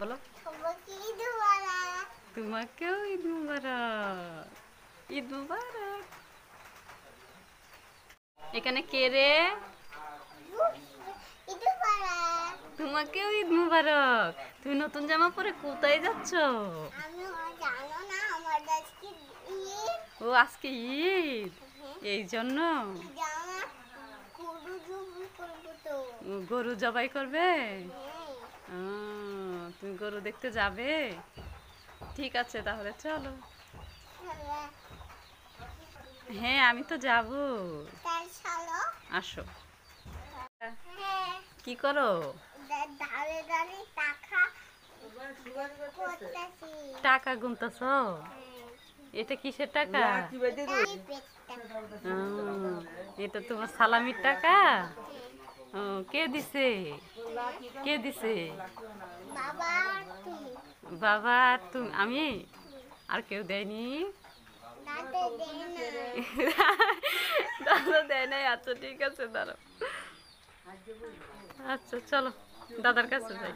বলো, তোমাকেও ঈদ মুবারক। ঈদ মুবারক। এখানে কে রে? তোমাকেও ঈদ মুবারক। তুমি নতুন জামা পরে কোথায় যাচ্ছ? ও আজকে ঈদ, এই জন্য গরু জবাই করবে। তুমি গরু দেখতে যাবে? ঠিক আছে তাহলে চলো। হ্যাঁ আমি তো যাব। আসো। কি করো? টাকা গুনতেছ? এটা কিসের টাকা? এটা তোমার সালামির টাকা? কে দিছে? কে দিছে? বাবা তুমি, আমি আর কেউ দেয়নি? দাদা দেয় নাই? আচ্ছা ঠিক আছে দাঁড়াও। আচ্ছা চলো দাদার কাছে যাই।